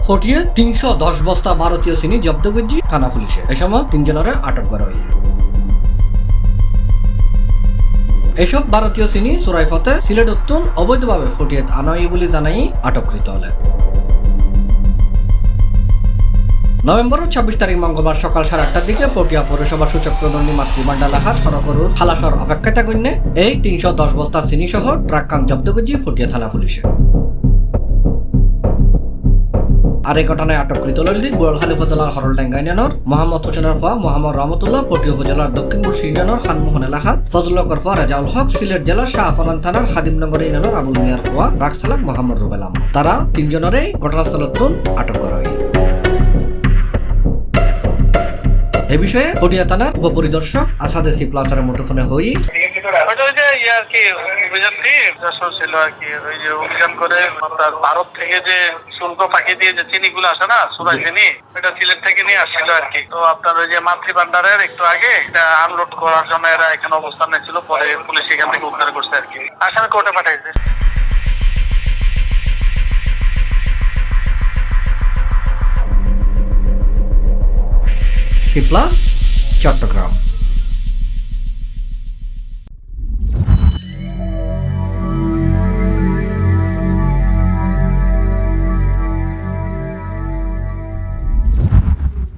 ফটিয়ে ৩১০ বস্তা ভারতীয় চিনি জব্দ করছি থানা পুলিশে। এ সময় ৩ জনের আটক করা হয়। এসব ভারতীয় চিনি চোরাই পথে সিলেট উত্তন অবৈধভাবে ফটিয়াত আনা হয় বলে জানাই আটককৃত হলেন। নভেম্বরের ২৬ তারিখ মঙ্গলবার সকাল ৮:৩০টার দিকে পটিয়া পৌরসভা সূচক্রদণ্ডী মাতৃভান্ডার লাহার সড়করুর খালাসর অপেক্ষায় থাকুন এই ৩১০ বস্তা চিনি সহ ট্রাক কান জব্দ করছি ফটিয়া থানা পুলিশে। আর এই ঘটনায় আটককৃত ললিত বোয়ালখালী উপজেলার হরলডাঙ্গা ইউনিয়নের মোহাম্মদ হোসেনের ফোয়া মোহাম্মদ রহমতুল্লাহ, পটিয়া উপজেলার দক্ষিণ বুরসি ইউনিয়নের খানমোহন এলাহাত ফজলুল্লাহর ফোয়া রেজাউল হক, সিলেট জেলার শাহফরান থানার খাদিমনগর ইউনিয়নের আবুল মিয়ার ফোয়া রাগ চালক মোহাম্মদ রুবেল আহমদ। তারা ৩ জনেরই ঘটনাস্থলত আটক করা হয়। এ বিষয়ে পটিয়া থানার উপপরিদর্শক আসাদ সি প্লাসার মুঠোফোনে হই অভিযান করে ভারত থেকে যে শুল্ক পাঠিয়ে দিয়ে যে চিনি গুলো আসে না, সুরাই চিনি, এটা সিলেট থেকে নিয়ে আসছিল আর কি। তো আপনার ওই যে মাতৃভান্ডারের একটু আগে এটা আনলোড করার জন্য এরা এখানে অবস্থান নিয়েছিল, পরে পুলিশ এখান থেকে উদ্ধার করছে আর কি। আসামি কোর্টে পাঠাইছে। C plus, Chittagong.